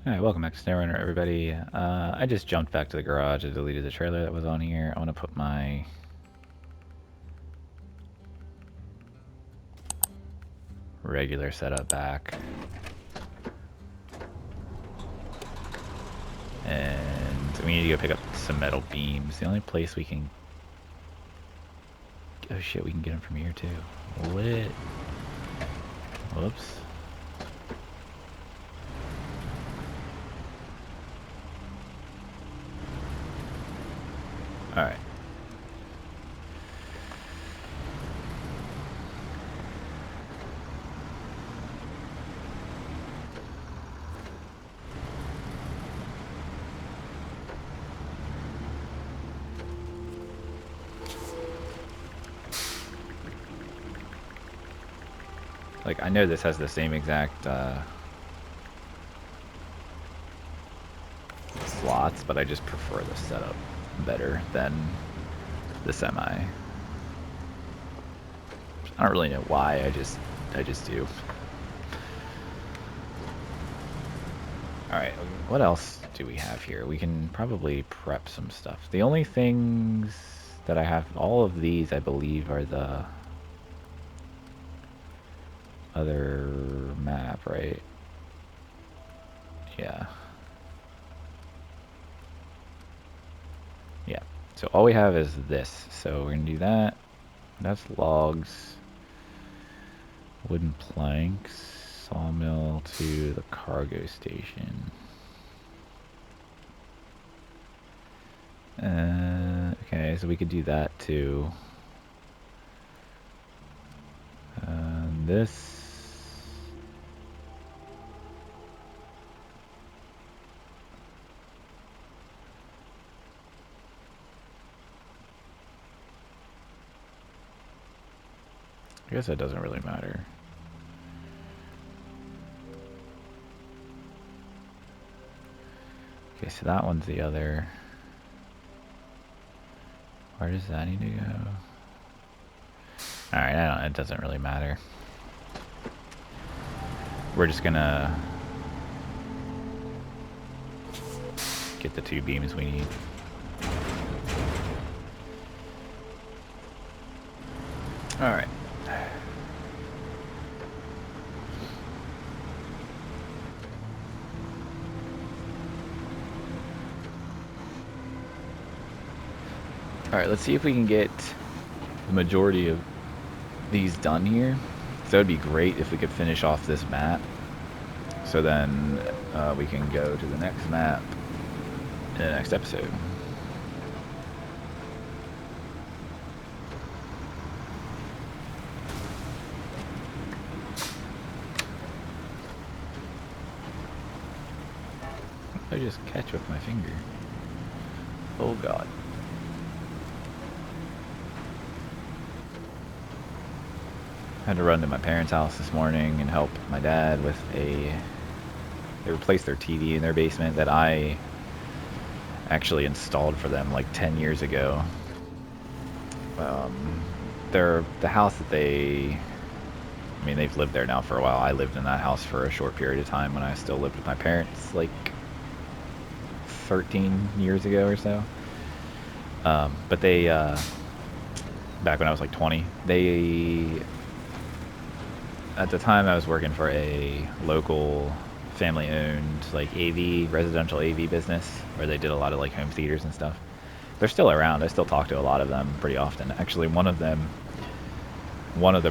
Alright, welcome back to SnowRunner, everybody. I just jumped back to the garage. I deleted the trailer that was on here. I want to put my regular setup back. And we need to go pick up some metal beams. The only place we can... Oh shit, we can get them from here too. Lit. Whoops. Alright. Like, I know this has the same exact slots, but I just prefer the setup better than the semi. I don't really know why, I just do. Alright, what else do we have here? We can probably prep some stuff. The only things that I have, all of these I believe are the other map, right? Yeah. Yeah. So all we have is this. So we're gonna do that. That's logs. Wooden planks. Sawmill to the cargo station. Okay, so we could do that too. This... I guess that doesn't really matter. Okay, so that one's the other. Where does that need to go? Alright, it doesn't really matter. We're just gonna get the 2 beams we need. Alright. Alright, let's see if we can get the majority of these done here. So that would be great if we could finish off this map. So then we can go to the next map in the next episode. I just catch with my finger. Oh god. I had to run to my parents' house this morning and help my dad with they replaced their TV in their basement that I actually installed for them like 10 years ago. The house that they've lived there now for a while. I lived in that house for a short period of time when I still lived with my parents, like 13 years ago or so. But they, back when I was like 20, at the time I was working for a local family-owned like residential AV business where they did a lot of like home theaters and stuff. They're still around. I still talk to a lot of them pretty often. Actually, one of the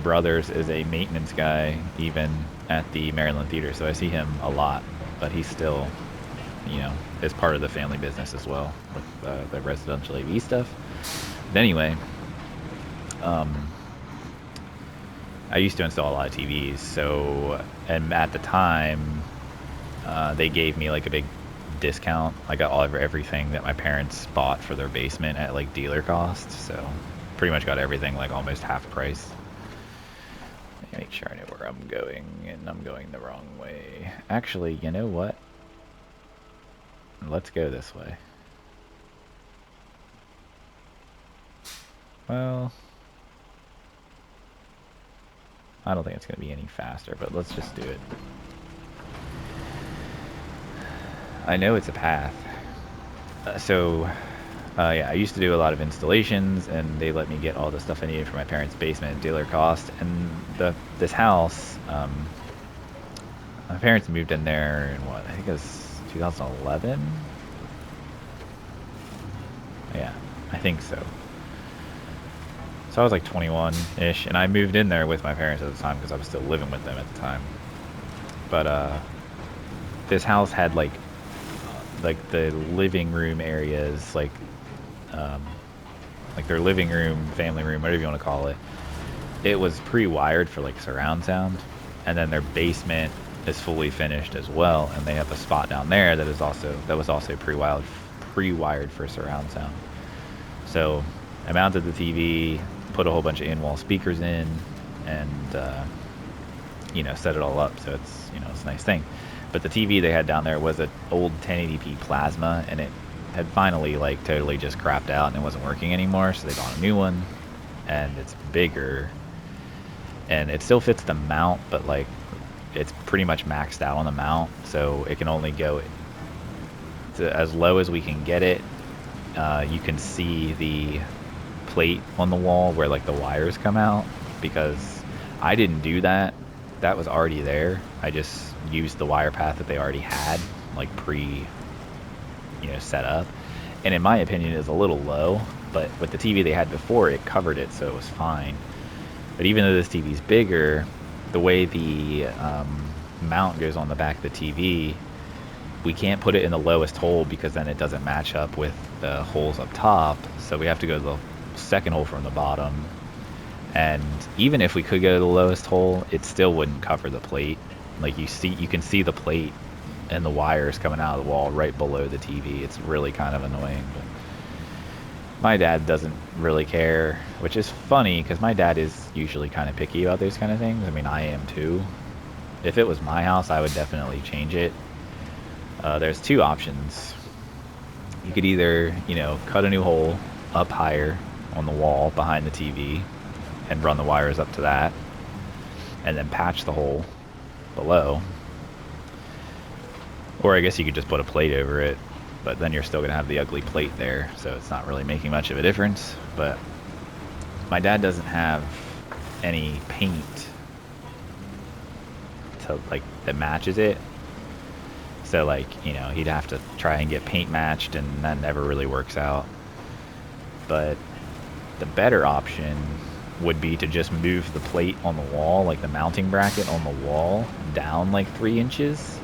brothers is a maintenance guy even at the Maryland Theater, so I see him a lot, but he's still, is part of the family business as well with the residential AV stuff. But anyway, I used to install a lot of TVs, so, and at the time, they gave me like a big discount. I got everything that my parents bought for their basement at like dealer cost, so pretty much got everything like almost half price. Make sure I know where I'm going, and I'm going the wrong way. Actually, you know what? Let's go this way. Well, I don't think it's going to be any faster, but let's just do it. I know it's a path. Yeah, I used to do a lot of installations, and they let me get all the stuff I needed for my parents' basement at dealer cost. And this house, my parents moved in there in what, I think it was 2011? Yeah, I think so. So I was like 21-ish, and I moved in there with my parents at the time because I was still living with them at the time. But this house had like the living room areas, like their living room, family room, whatever you want to call it. It was pre-wired for like surround sound, and then their basement is fully finished as well, and they have a spot down there that was also pre-wired for surround sound. So I mounted the TV, put a whole bunch of in-wall speakers in, and set it all up. So it's a nice thing. But the TV they had down there was an old 1080p plasma, and it had finally like totally just crapped out and it wasn't working anymore. So they bought a new one, and it's bigger, and it still fits the mount, but like it's pretty much maxed out on the mount, so it can only go to as low as we can get it. You can see the plate on the wall where like the wires come out, because I didn't do that. That was already there. I just used the wire path that they already had, like set up. And in my opinion, it was a little low, but with the TV they had before, it covered it, so it was fine. But even though this TV's bigger, the way the mount goes on the back of the TV, we can't put it in the lowest hole because then it doesn't match up with the holes up top. So we have to go to the second hole from the bottom. And even if we could go to the lowest hole, it still wouldn't cover the plate. Like you can see the plate and the wires coming out of the wall right below the TV. It's really kind of annoying, but my dad doesn't really care, which is funny because my dad is usually kind of picky about those kind of things. I mean, I am too. If it was my house, I would definitely change it. There's two options. You could either, cut a new hole up higher on the wall behind the TV and run the wires up to that, and then patch the hole below. Or I guess you could just put a plate over it, but then you're still going to have the ugly plate there, so it's not really making much of a difference. But my dad doesn't have any paint that matches it. So he'd have to try and get paint matched, and that never really works out. But the better option would be to just move the plate on the wall, like the mounting bracket on the wall, down like 3 inches.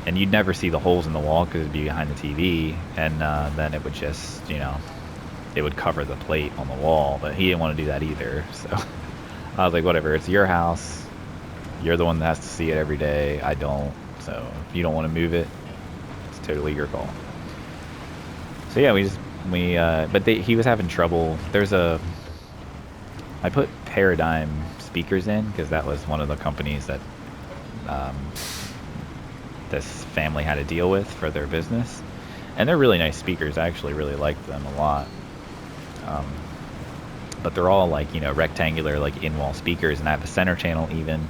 And you'd never see the holes in the wall because it'd be behind the TV, and then it would just, it would cover the plate on the wall. But he didn't want to do that either, so I was like, whatever, it's your house. You're the one that has to see it every day. I don't. So if you don't want to move it, it's totally your call. So yeah, but he was having trouble. I put Paradigm speakers in because that was one of the companies that this family had to deal with for their business, and they're really nice speakers. I actually really liked them a lot. But they're all like rectangular, like in-wall speakers, and I have a center channel even,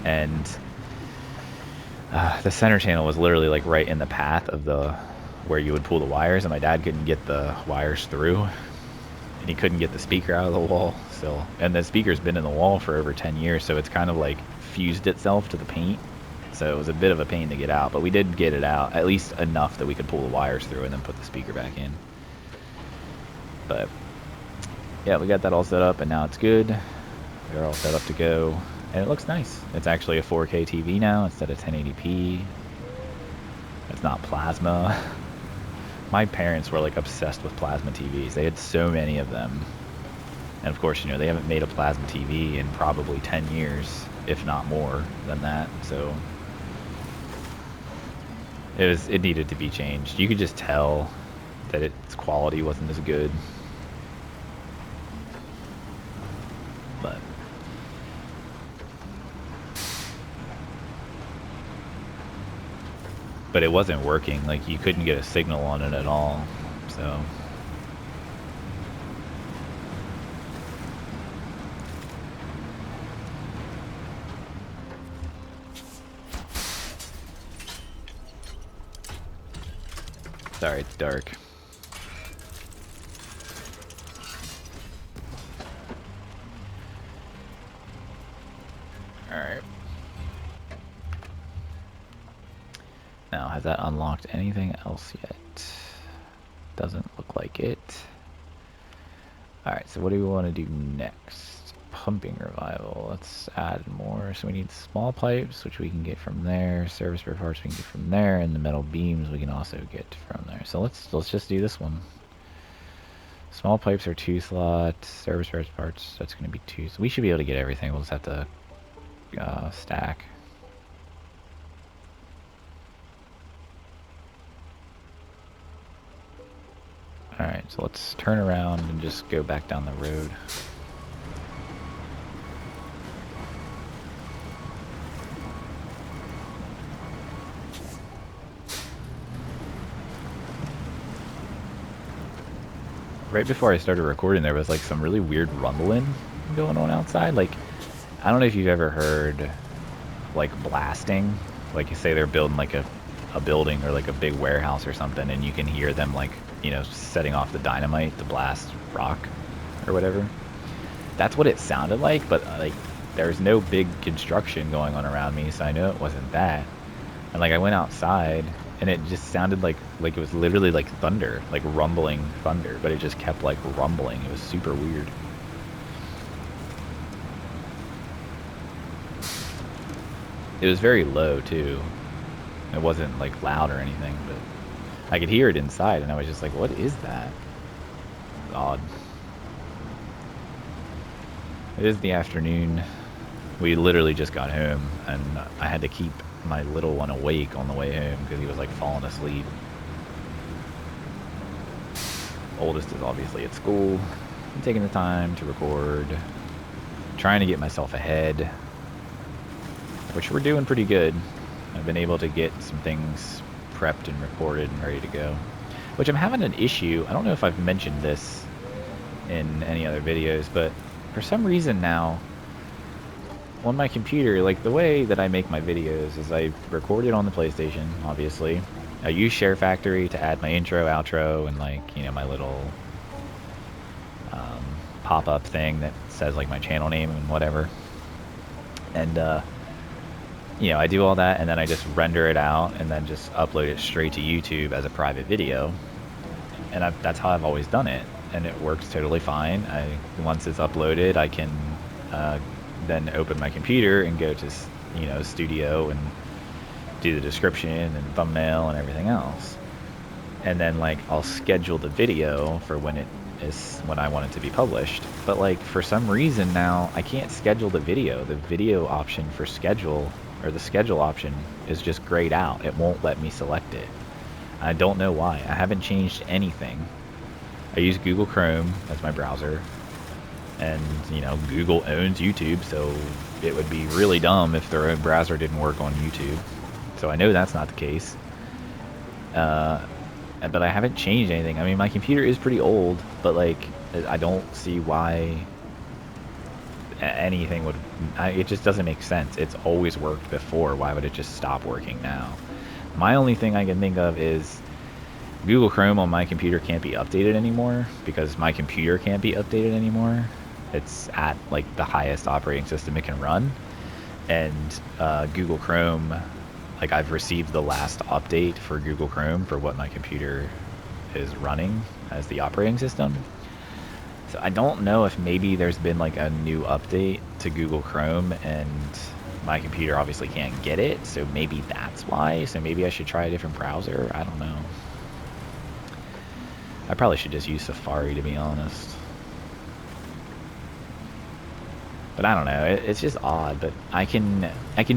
and the center channel was literally like right in the path of where you would pull the wires, and my dad couldn't get the wires through, and he couldn't get the speaker out of the wall still. And the speaker's been in the wall for over 10 years, so it's kind of like fused itself to the paint. So it was a bit of a pain to get out, but we did get it out, at least enough that we could pull the wires through and then put the speaker back in. But yeah, we got that all set up, and now it's good. They're all set up to go, and it looks nice. It's actually a 4K TV now instead of 1080p. It's not plasma. My parents were like obsessed with plasma TVs. They had so many of them. And of course, they haven't made a plasma TV in probably 10 years, if not more than that. So it needed to be changed. You could just tell that its quality wasn't as good. But it wasn't working. Like, you couldn't get a signal on it at all. So Sorry, it's dark. Alright. Now, has that unlocked anything else yet? Doesn't look like it. Alright, so what do we want to do next? Pumping revival. Let's add more. So we need small pipes, which we can get from there. Service spare parts we can get from there, and the metal beams we can also get from there. So let's just do this one. Small pipes are 2 slots. Service spare parts, that's going to be 2. So we should be able to get everything. We'll just have to stack. Alright, so let's turn around and just go back down the road. Right before I started recording, there was like some really weird rumbling going on outside. Like, I don't know if you've ever heard like blasting. Like, you say they're building like a building or like a big warehouse or something, and you can hear them like, you know, setting off the dynamite to blast rock or whatever. That's what it sounded like, but like there's no big construction going on around me, so I know it wasn't that. And like I went outside and it just sounded like it was literally like thunder, like rumbling thunder, but it just kept like rumbling. It was super weird. It was very low too. It wasn't like loud or anything, but I could hear it inside, and I was just like, what is that? Odd. It is the afternoon. We literally just got home, and I had to keep my little one awake on the way home because he was like falling asleep. Oldest is obviously at school. I'm taking the time to record, trying to get myself ahead, which we're doing pretty good. I've been able to get some things prepped and recorded and ready to go, which I'm having an issue. I don't know if I've mentioned this in any other videos, but for some reason now on my computer, like the way that I make my videos is I record it on the PlayStation, obviously. I use Share Factory to add my intro, outro, and like, you know, my little pop-up thing that says like my channel name and whatever. And you know, I do all that, and then I just render it out and then just upload it straight to YouTube as a private video. And that's how I've always done it, and it works totally fine. Once it's uploaded, I can then open my computer and go to, you know, studio and do the description and thumbnail and everything else. And then like I'll schedule the video for when I want it to be published. But like for some reason now I can't schedule the video. The video option for schedule, or the schedule option, is just grayed out. It won't let me select it. I don't know why. I haven't changed anything. I use Google Chrome as my browser, and you know, Google owns YouTube, so it would be really dumb if their own browser didn't work on YouTube. So I know that's not the case. But I haven't changed anything. I mean, my computer is pretty old, but like I don't see why anything would. It just doesn't make sense. It's always worked before. Why would it just stop working now? My only thing I can think of is Google Chrome on my computer can't be updated anymore because my computer can't be updated anymore. It's at like the highest operating system it can run, and Google Chrome, like I've received the last update for Google Chrome for what my computer is running as the operating system. So I don't know if maybe there's been like a new update to Google Chrome and my computer obviously can't get it, so maybe that's why. So maybe I should try a different browser. I don't know. I probably should just use Safari, to be honest. But I don't know, it's just odd. But I can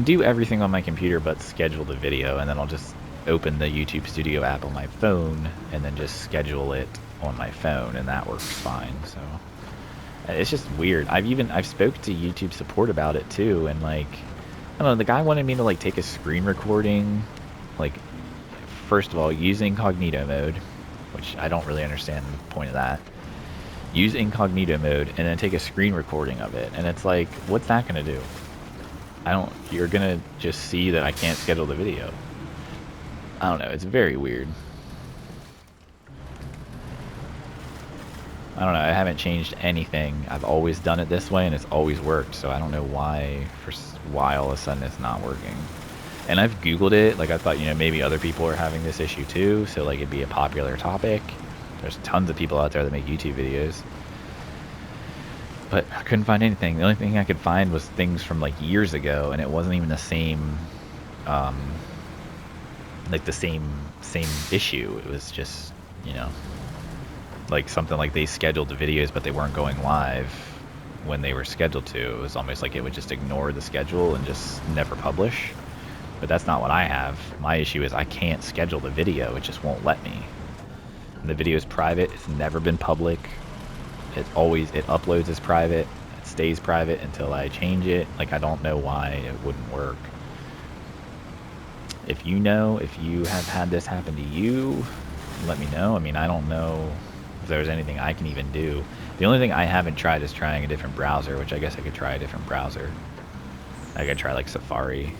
do everything on my computer but schedule the video, and then I'll just open the YouTube Studio app on my phone and then just schedule it on my phone, and that works fine. So it's just weird. I've spoke to YouTube support about it too, and like, I don't know, the guy wanted me to like take a screen recording, like first of all use incognito mode, which I don't really understand the point of that. Use incognito mode and then take a screen recording of it, and it's like, what's that gonna do? You're gonna just see that I can't schedule the video. I don't know, it's very weird. I don't know. I haven't changed anything. I've always done it this way, and it's always worked. So I don't know why all of a sudden it's not working. And I've Googled it. Like, I thought, you know, maybe other people are having this issue too. So, like, it'd be a popular topic. There's tons of people out there that make YouTube videos. But I couldn't find anything. The only thing I could find was things from, like, years ago. And it wasn't even the same, like, the same issue. It was just, you know, like something like they scheduled the videos, but they weren't going live when they were scheduled to. It was almost like it would just ignore the schedule and just never publish. But that's not what I have. My issue is I can't schedule the video. It just won't let me. And the video is private. It's never been public. It uploads as private. It stays private until I change it. Like, I don't know why it wouldn't work. If you know, if you have had this happen to you, let me know. I mean, I don't know if there's anything I can even do. The only thing I haven't tried is trying a different browser, which I guess I could try a different browser. I could try like Safari.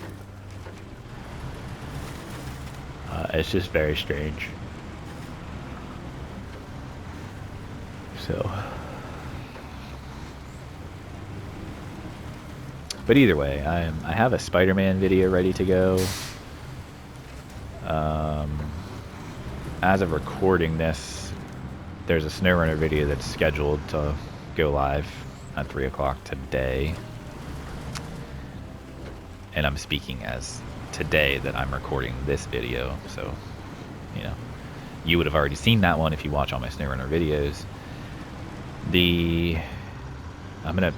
It's just very strange. So, but either way, I have a Spider-Man video ready to go. As of recording this, there's a SnowRunner video that's scheduled to go live at 3 o'clock today. And I'm speaking as today that I'm recording this video, so, you know, you would have already seen that one if you watch all my SnowRunner videos.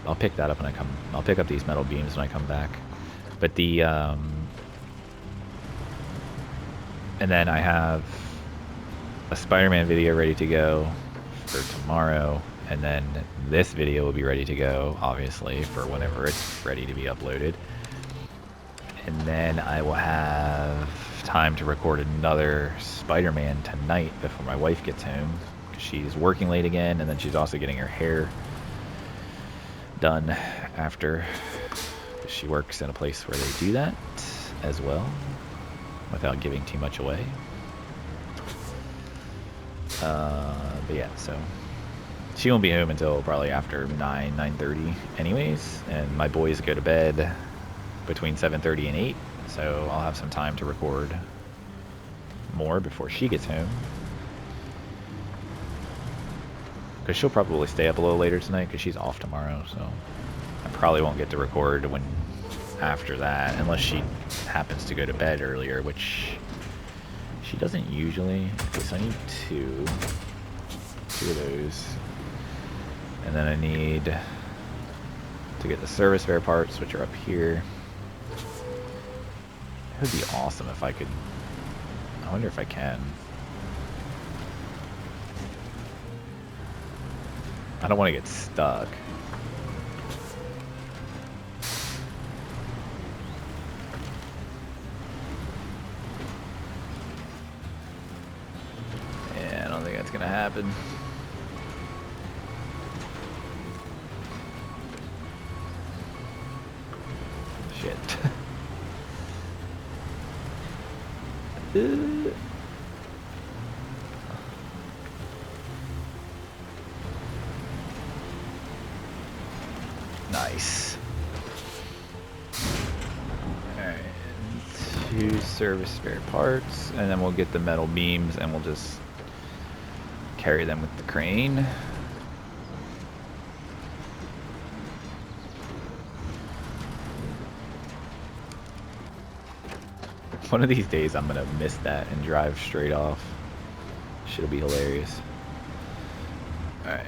I'll pick that up when I'll pick up these metal beams when I come back. But and then I have a Spider-Man video ready to go for tomorrow, and then this video will be ready to go, obviously, for whenever it's ready to be uploaded. And then I will have time to record another Spider-Man tonight before my wife gets home. She's working late again, and then she's also getting her hair done after. She works in a place where they do that as well, without giving too much away. But yeah, so she won't be home until probably after 9:30 anyways, and my boys go to bed between 7:30 and 8, so I'll have some time to record more before she gets home. Because she'll probably stay up a little later tonight because she's off tomorrow, so I probably won't get to record after that, unless she happens to go to bed earlier, which she doesn't usually. Okay, so I need two of those. And then I need to get the service spare parts, which are up here. It would be awesome if I could. I wonder if I can. I don't want to get stuck. Yeah, I don't think that's gonna happen. Shit. Nice. Alright, 2 service spare parts, and then we'll get the metal beams and we'll just carry them with the crane. One of these days I'm gonna miss that and drive straight off. Should be hilarious. Alright.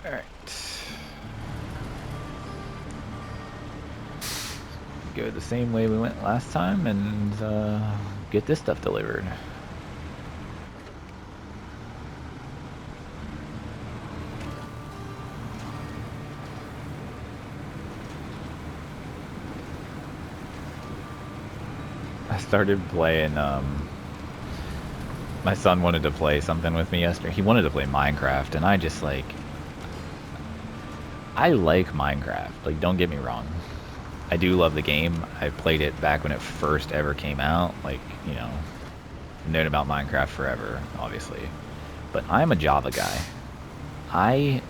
Alright. Go the same way we went last time and get this stuff delivered. started playing, my son wanted to play something with me yesterday. He wanted to play Minecraft, and I just, like, I like Minecraft. Like, don't get me wrong. I do love the game. I played it back when it first ever came out. Like, you know, known about Minecraft forever, obviously. But I'm a Java guy. I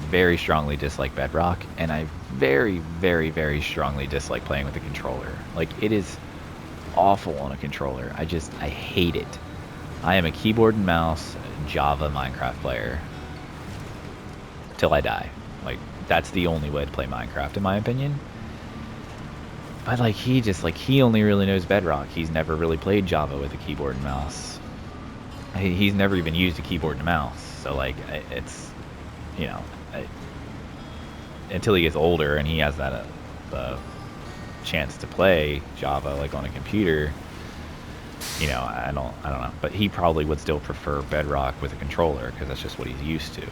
very strongly dislike Bedrock, and I very, very, very strongly dislike playing with a controller. Like, it is awful on a controller. I hate it. I am a keyboard and mouse Java Minecraft player. Till I die. Like, that's the only way to play Minecraft, in my opinion. But, like, he only really knows Bedrock. He's never really played Java with a keyboard and mouse. He's never even used a keyboard and mouse. So, like, it's, you know, until he gets older and he has that chance to play Java, like, on a computer, you know, I don't know. But he probably would still prefer Bedrock with a controller because that's just what he's used to.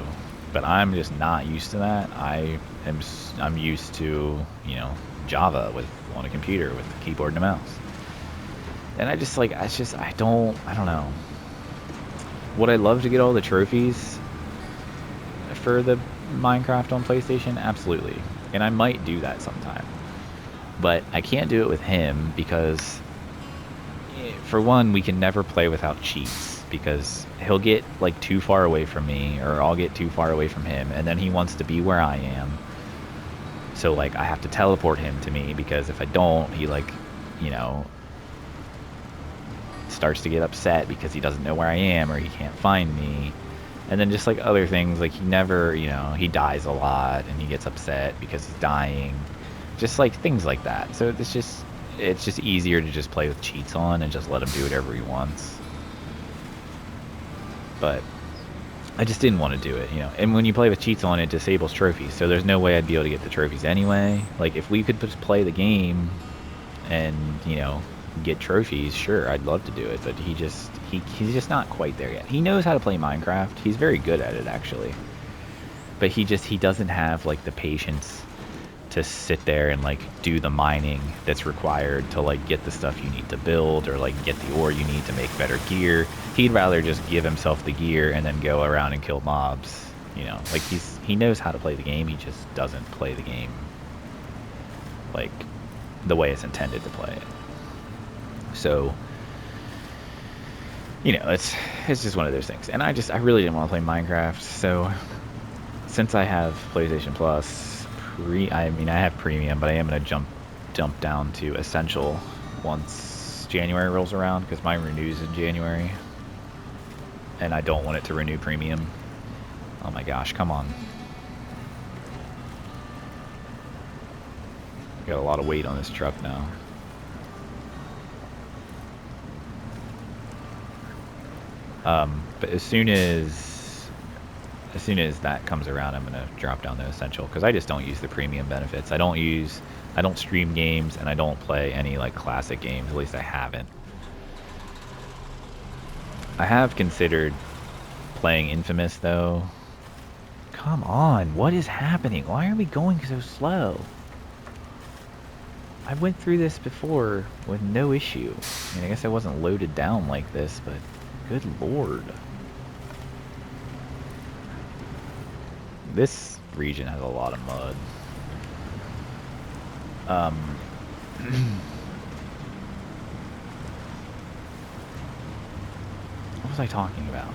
But I'm just not used to that. I'm used to, you know, Java on a computer with a keyboard and a mouse. And I don't know. Would I love to get all the trophies for the Minecraft on PlayStation? Absolutely. And I might do that sometime. But I can't do it with him because, for one, we can never play without cheats. Because he'll get, like, too far away from me, or I'll get too far away from him, and then he wants to be where I am. So, like, I have to teleport him to me, because if I don't, he, like, you know, starts to get upset because he doesn't know where I am, or he can't find me. And then just, like, other things, like, he never, you know, he dies a lot, and he gets upset because he's dying. Just, like, things like that. So it's just easier to just play with cheats on and just let him do whatever he wants. But I just didn't want to do it, you know. And when you play with cheats on, it disables trophies, so there's no way I'd be able to get the trophies anyway. Like, if we could just play the game and, you know, get trophies, sure, I'd love to do it. But he's just not quite there yet. He knows how to play Minecraft. He's very good at it, actually. But he doesn't have, like, the patience to sit there and, like, do the mining that's required to, like, get the stuff you need to build, or, like, get the ore you need to make better gear. He'd rather just give himself the gear and then go around and kill mobs, you know. Like, he knows how to play the game, he just doesn't play the game, like, the way it's intended to play it. So, you know, it's just one of those things. And I really didn't want to play Minecraft, so since I have PlayStation Plus, I have premium, but I am going to jump down to essential once January rolls around, because mine renews in January, and I don't want it to renew premium. Oh my gosh, come on. Got a lot of weight on this truck now. But as soon as that comes around, I'm gonna drop down to essential, because I just don't use the premium benefits. I don't stream games, and I don't play any, like, classic games. At least I haven't. I have considered playing Infamous, though. Come on, what is happening? Why are we going so slow? I went through this before with no issue. I mean, I guess I wasn't loaded down like this, but good lord. This region has a lot of mud. What was I talking about?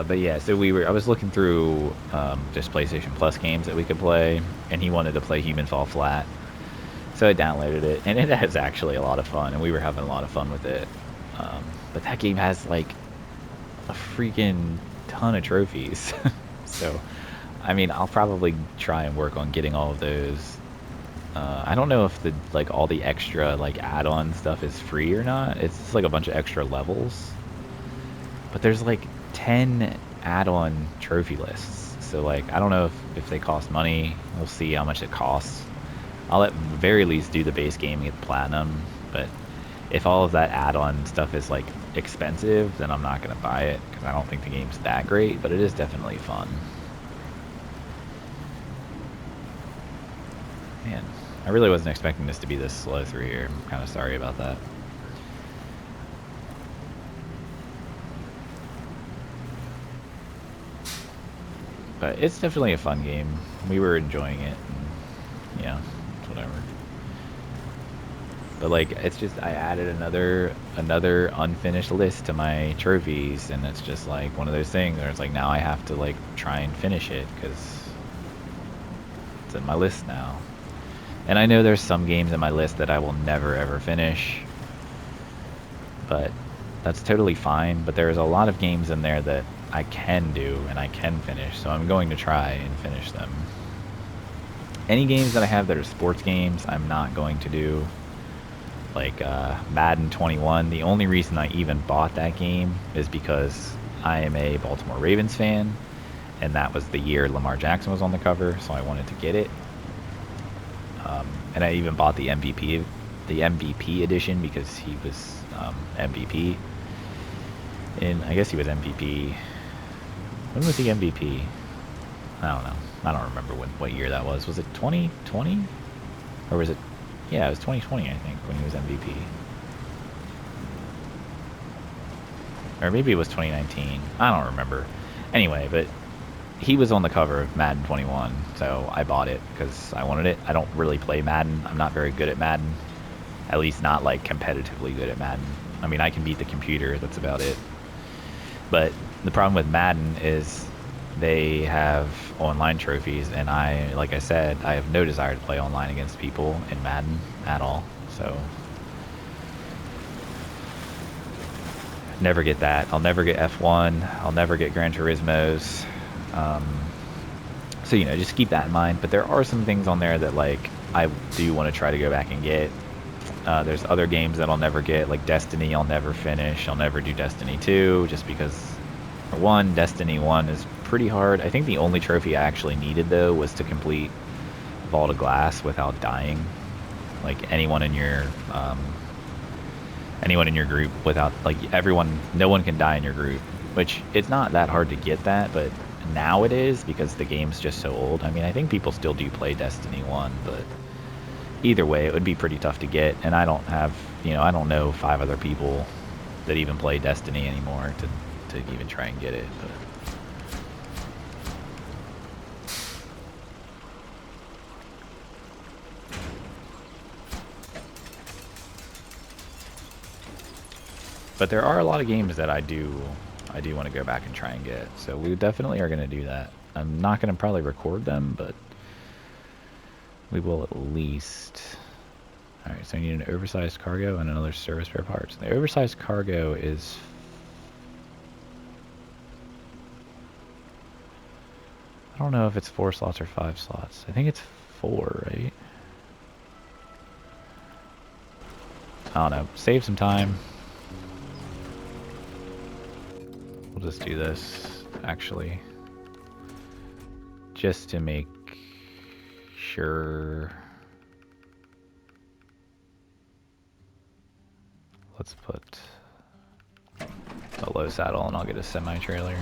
But yeah, so I was looking through just PlayStation Plus games that we could play, and he wanted to play Human Fall Flat. So I downloaded it, and it is actually a lot of fun, and we were having a lot of fun with it. But that game has, like, a freaking ton of trophies. So, I mean, I'll probably try and work on getting all of those. I don't know if all the extra, like, add-on stuff is free or not. It's just, like, a bunch of extra levels. But there's, like, 10 add-on trophy lists. So, like, I don't know if they cost money. We'll see how much it costs. I'll at the very least do the base game and get platinum. But if all of that add-on stuff is, like, expensive, then I'm not going to buy it, because I don't think the game's that great, but it is definitely fun. Man, I really wasn't expecting this to be this slow through here. I'm kind of sorry about that. But it's definitely a fun game. We were enjoying it. And, yeah, it's whatever. But like, it's just I added another unfinished list to my trophies, and it's just like one of those things where it's like now I have to like try and finish it because it's in my list now. And I know there's some games in my list that I will never ever finish, but that's totally fine. But there's a lot of games in there that I can do and I can finish, so I'm going to try and finish them. Any games that I have that are sports games, I'm not going to do. Like Madden 21, the only reason I even bought that game is because I am a Baltimore Ravens fan, and that was the year Lamar Jackson was on the cover, so I wanted to get it. And I even bought the MVP edition because he was MVP. And I guess he was MVP. When was he MVP? I don't know. I don't remember what year that was. Was it 2020? Or was it... Yeah, it was 2020, I think, when he was MVP. Or maybe it was 2019. I don't remember. Anyway, but he was on the cover of Madden 21, so I bought it because I wanted it. I don't really play Madden. I'm not very good at Madden. At least not, like, competitively good at Madden. I mean, I can beat the computer. That's about it. But the problem with Madden is they have online trophies, and like I said, I have no desire to play online against people in Madden at all. So never get that. I'll never get F1. I'll never get Gran Turismo's. So, you know, just keep that in mind. But there are some things on there that, like, I do want to try to go back and get. There's other games that I'll never get, like Destiny I'll never finish. I'll never do Destiny 2 just because, for one, Destiny 1 is pretty hard. I think the only trophy I actually needed, though, was to complete Vault of Glass without dying. Like, anyone in your group without, like, no one can die in your group. Which, it's not that hard to get that, but now it is because the game's just so old. I mean, I think people still do play Destiny 1, but either way, it would be pretty tough to get, and I don't have, I don't know 5 other people that even play Destiny anymore to even try and get it. But there are a lot of games that I do want to go back and try and get, so we definitely are going to do that. I'm not going to probably record them, but we will at least. Alright, so I need an oversized cargo and another service spare parts. The oversized cargo is... I don't know if it's 4 slots or 5 slots. I think it's 4, right? I don't know. Save some time. We'll just do this, actually. Just to make sure... Let's put a low saddle and I'll get a semi-trailer.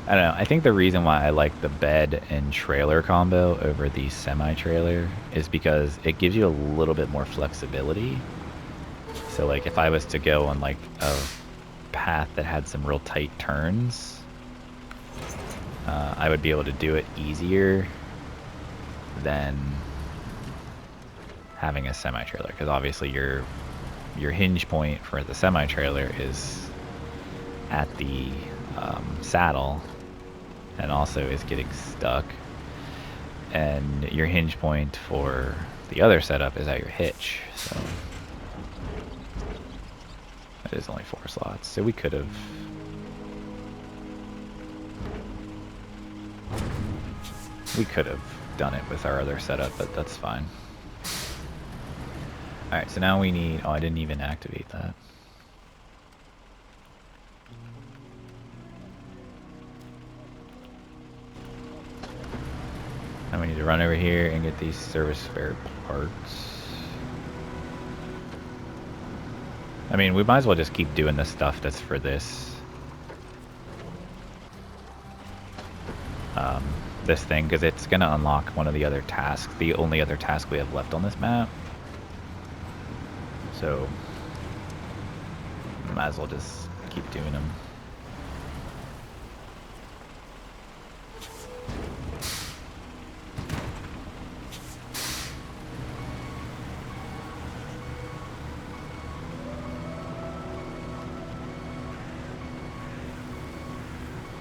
I don't know, I think the reason why I like the bed and trailer combo over the semi-trailer is because it gives you a little bit more flexibility. So like if I was to go on like a path that had some real tight turns, I would be able to do it easier than having a semi-trailer, because obviously your hinge point for the semi-trailer is at the saddle, and also is getting stuck, and your hinge point for the other setup is at your hitch. So it is only 4 slots, so we could have done it with our other setup, but that's fine. Alright, so now we need... Oh, I didn't even activate that. Now we need to run over here and get these service spare parts. I mean, we might as well just keep doing the stuff that's for this. this thing because it's going to unlock one of the other tasks, the only other task we have left on this map. So, might as well just keep doing them.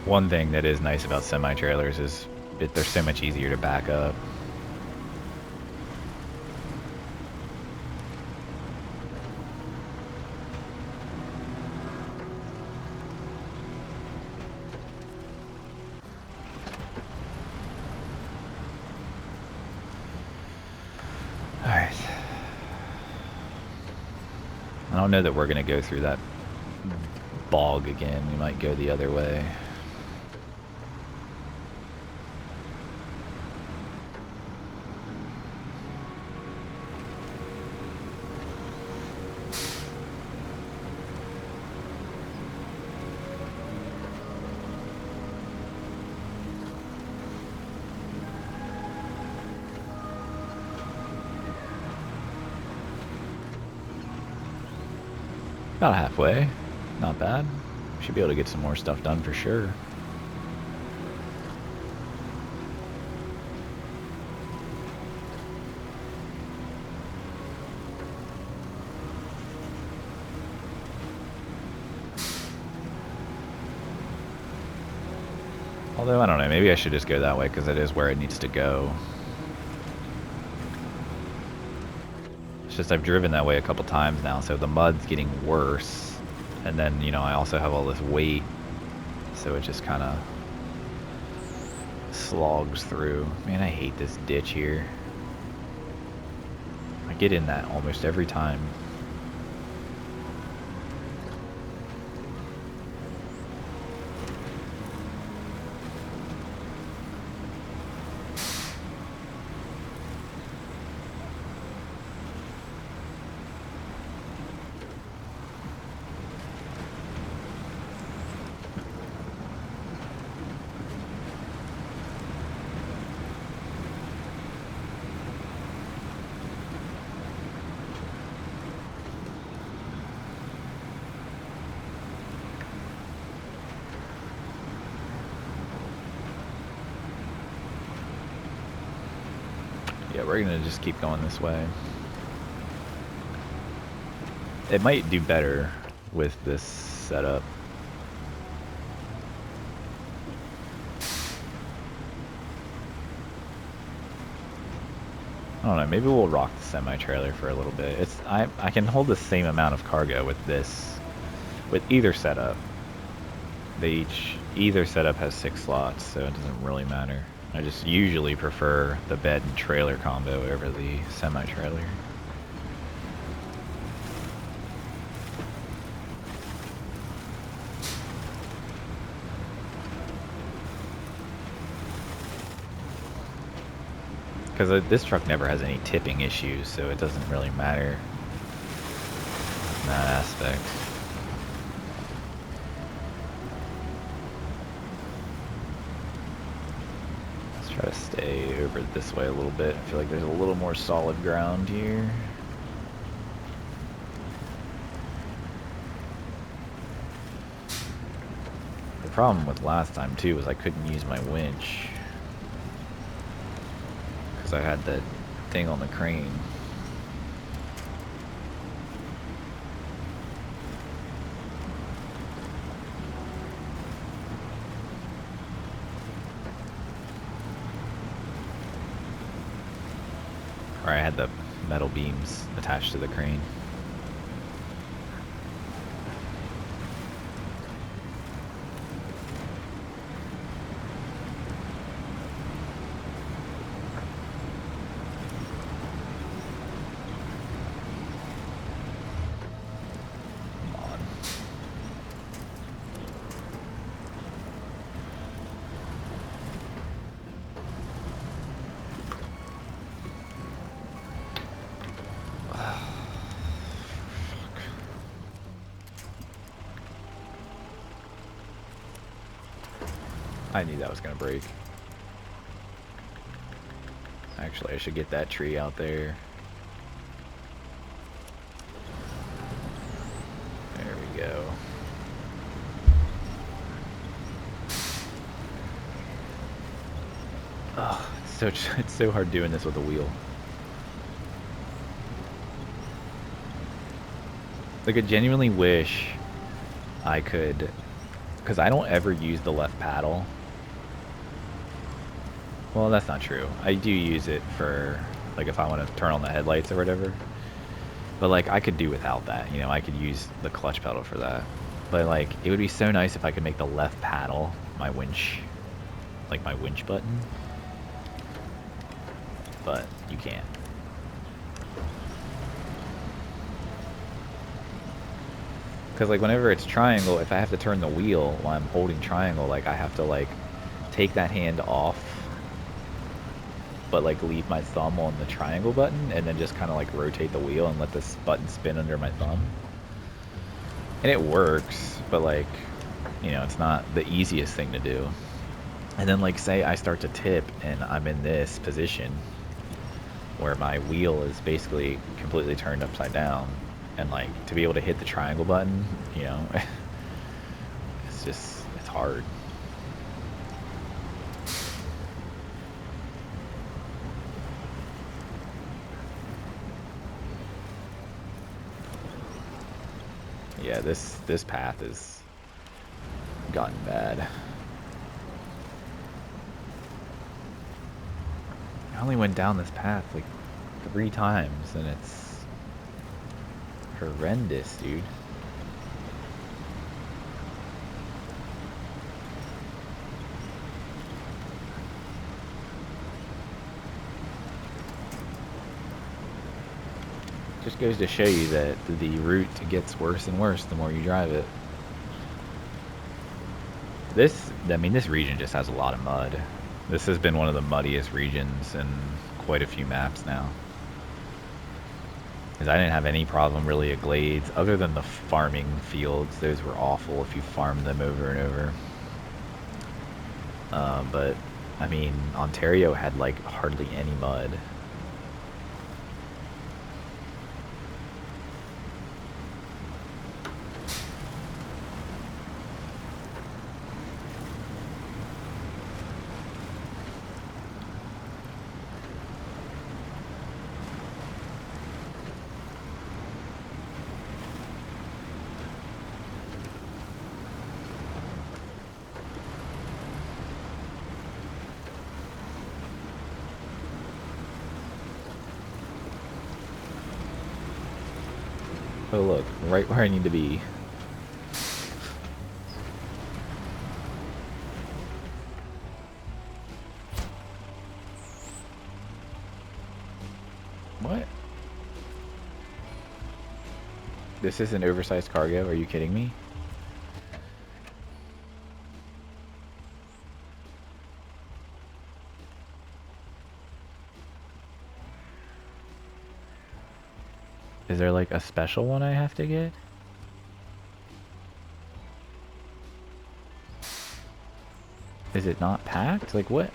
One thing that is nice about semi-trailers is they're so much easier to back up. Alright. I don't know that we're going to go through that bog again. We might go the other way. About halfway. Not bad. Should be able to get some more stuff done for sure. Although, I don't know, maybe I should just go that way because it is where it needs to go. It's just I've driven that way a couple times now, so the mud's getting worse. And then, you know, I also have all this weight, so it just kind of slogs through. Man, I hate this ditch here. I get in that almost every time. Yeah, we're gonna just keep going this way. It might do better with this setup. I don't know, maybe we'll rock the semi-trailer for a little bit. I can hold the same amount of cargo with this, with either setup. Either setup has 6 slots, so it doesn't really matter. I just usually prefer the bed and trailer combo over the semi-trailer. Because this truck never has any tipping issues, so it doesn't really matter in that aspect. Try to stay over this way a little bit. I feel like there's a little more solid ground here. The problem with last time too was I couldn't use my winch because I had that thing on the crane. Or I had the metal beams attached to the crane. Come on. I knew that was gonna break. Actually, I should get that tree out there. There we go. Oh, it's so hard doing this with a wheel. Like, I genuinely wish I could, because I don't ever use the left paddle. Well, that's not true. I do use it for, like, if I want to turn on the headlights or whatever. But, like, I could do without that. You know, I could use the clutch pedal for that. But, like, it would be so nice if I could make the left paddle my winch, like, my winch button. But you can't. Because, like, whenever it's triangle, if I have to turn the wheel while I'm holding triangle, like, I have to, like, take that hand off, but, like, leave my thumb on the triangle button, and then just kind of, like, rotate the wheel and let this button spin under my thumb. And it works, but, like, you know, it's not the easiest thing to do. And then, like, say I start to tip, and I'm in this position where my wheel is basically completely turned upside down. And, like, to be able to hit the triangle button, you know, it's hard. Yeah, this path has gotten bad. I only went down this path, like, 3 times, and it's horrendous, dude. Just goes to show you that the route gets worse and worse the more you drive it. I mean, this region just has a lot of mud. This has been one of the muddiest regions in quite a few maps now. Because I didn't have any problem really at glades, other than the farming fields. Those were awful if you farmed them over and over. But, I mean, Ontario had, like, hardly any mud. Oh look, right where I need to be. What? This is an oversized cargo, are you kidding me? Is there like a special one I have to get? Is it not packed? Like what?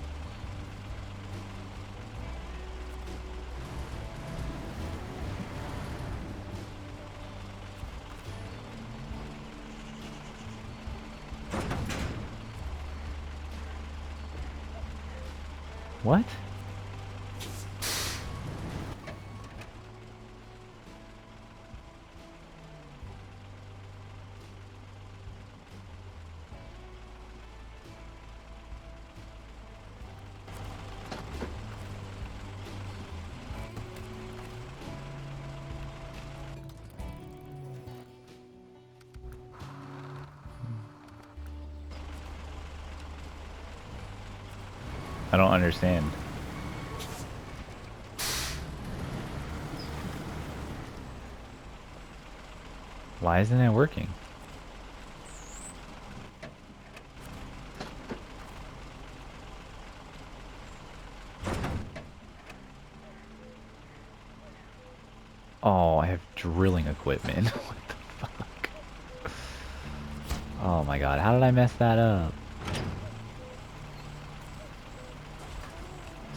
What? I don't understand. Why isn't it working? Oh, I have drilling equipment. What the fuck? Oh my god, how did I mess that up?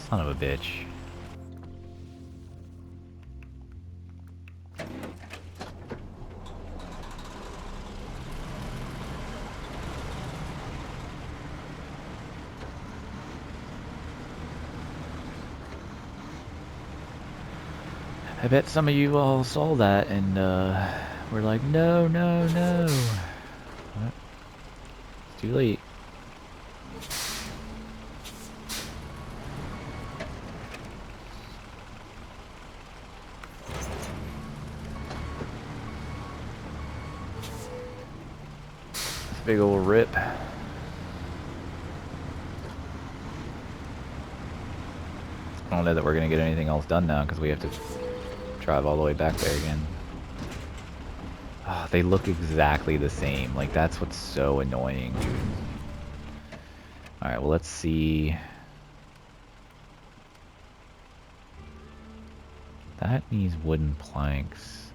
Son of a bitch. I bet some of you all saw that and were like, no, no, no. What? It's too late. Big old rip. I don't know that we're going to get anything else done now because we have to drive all the way back there again. Oh, they look exactly the same. Like, that's what's so annoying, dude. Alright, well, let's see. That needs wooden planks.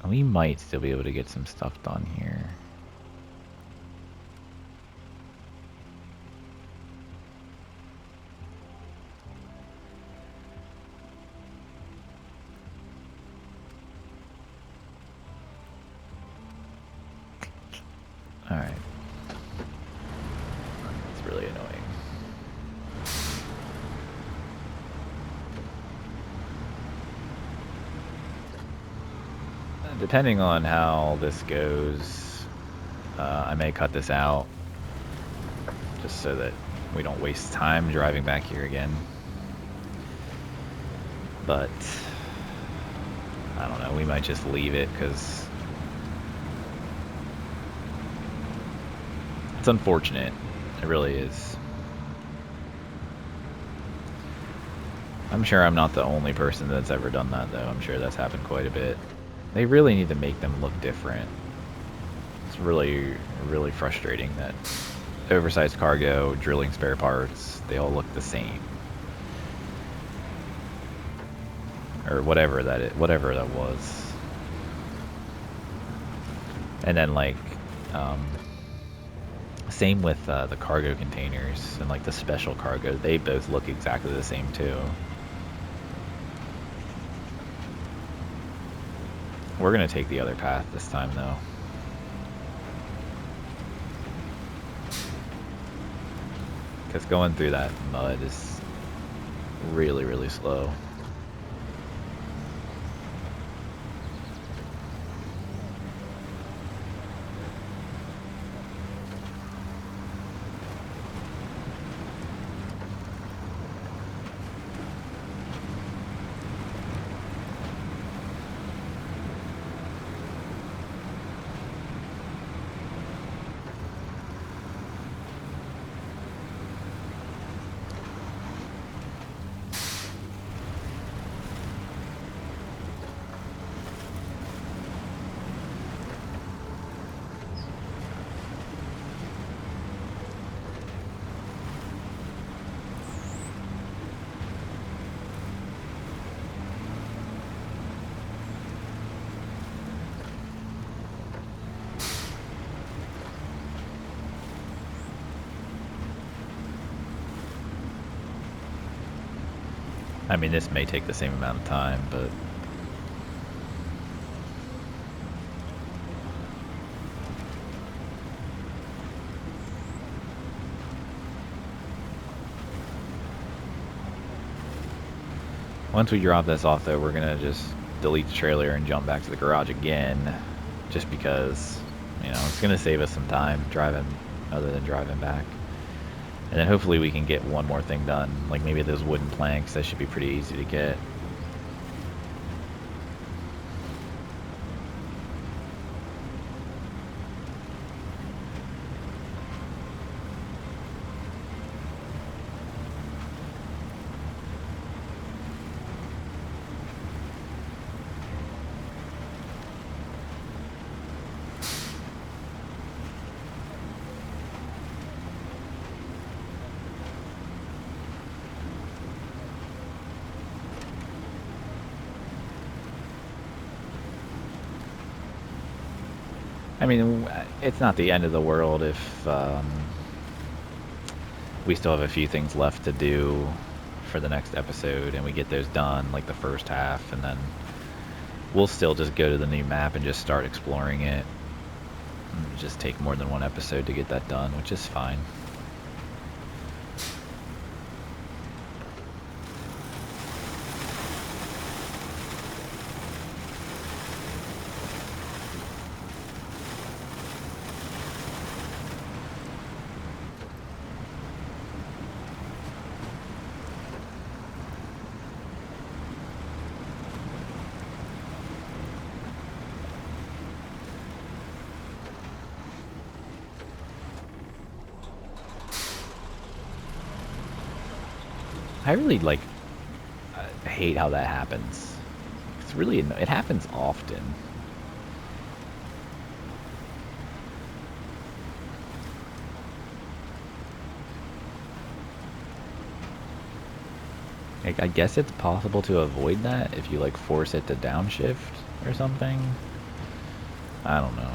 We might still be able to get some stuff done here. Alright. It's really annoying. Depending on how this goes, I may cut this out just so that we don't waste time driving back here again. But I don't know, we might just leave it because it's unfortunate. It really is. I'm sure I'm not the only person that's ever done that, though. I'm sure that's happened quite a bit. They really need to make them look different. It's really, really frustrating that oversized cargo, drilling spare parts, they all look the same. Or whatever that was. And then, like, same with the cargo containers and like the special cargo. They both look exactly the same too. We're gonna take the other path this time though. Because going through that mud is really, really slow. I mean, this may take the same amount of time, but once we drop this off, though, we're gonna just delete the trailer and jump back to the garage again, just because, you know, it's gonna save us some time driving, other than driving back. And then hopefully we can get one more thing done, like maybe those wooden planks. That should be pretty easy to get. I mean, it's not the end of the world if we still have a few things left to do for the next episode and we get those done, like the first half, and then we'll still just go to the new map and just start exploring it. It'll just take more than one episode to get that done, which is fine. I really like. I hate how that happens. It's really it happens often. Like, I guess it's possible to avoid that if you like force it to downshift or something. I don't know.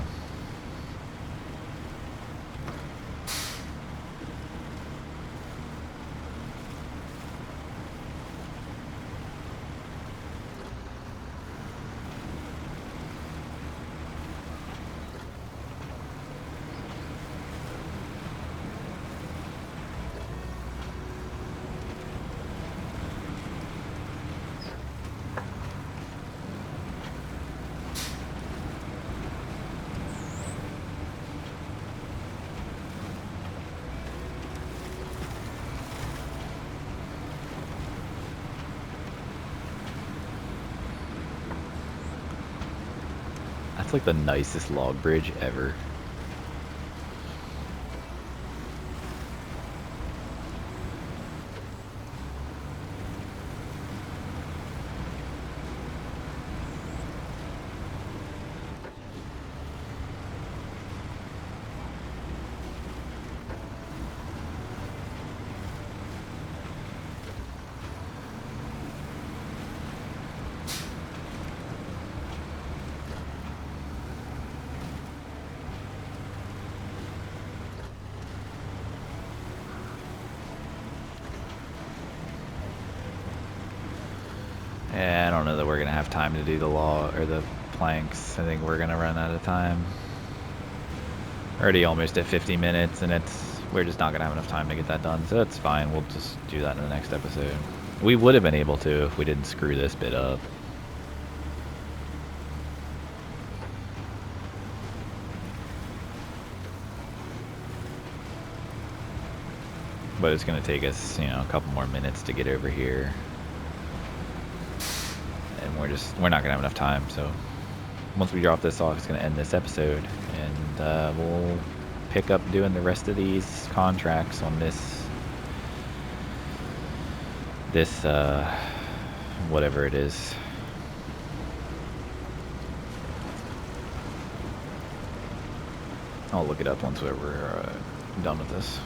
That's like the nicest log bridge ever. Yeah, I don't know that we're gonna have time to do the log or the planks. I think we're gonna run out of time. Already almost at 50 minutes, and we're just not gonna have enough time to get that done. So that's fine. We'll just do that in the next episode. We would have been able to if we didn't screw this bit up. But it's gonna take us, you know, a couple more minutes to get over here. And we're not gonna have enough time, so once we drop this off, it's gonna end this episode, and we'll pick up doing the rest of these contracts on this whatever it is. I'll look it up once we're done with this.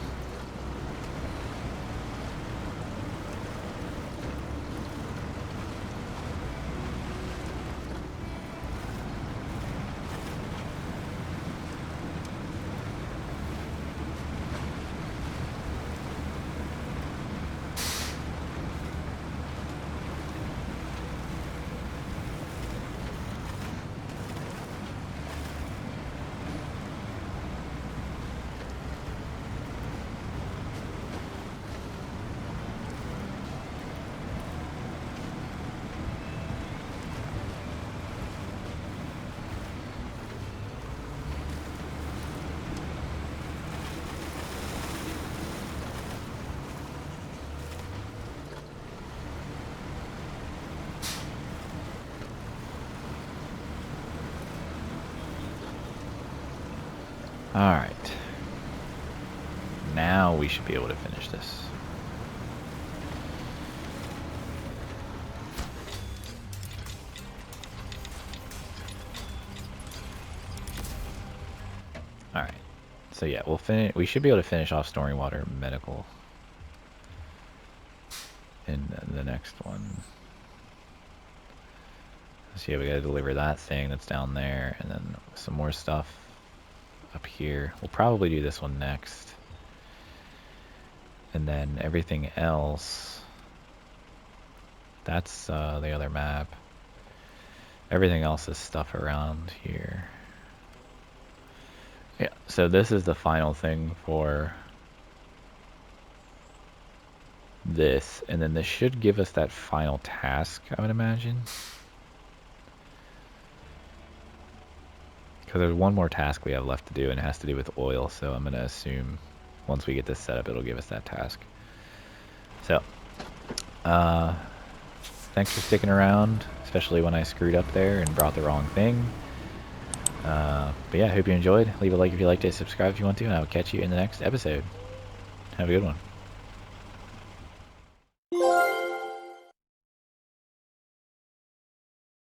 Alright. Now we should be able to finish this. Alright. So yeah, we should be able to finish off storing water medical in the next one. So yeah, we gotta deliver that thing that's down there, and then some more stuff up here. We'll probably do this one next. And then everything else, that's the other map. Everything else is stuff around here. Yeah, so this is the final thing for this, and then this should give us that final task, I would imagine. Because there's one more task we have left to do, and it has to do with oil, so I'm going to assume once we get this set up, it'll give us that task. So, thanks for sticking around, especially when I screwed up there and brought the wrong thing. But yeah, I hope you enjoyed. Leave a like if you liked it, subscribe if you want to, and I will catch you in the next episode. Have a good one.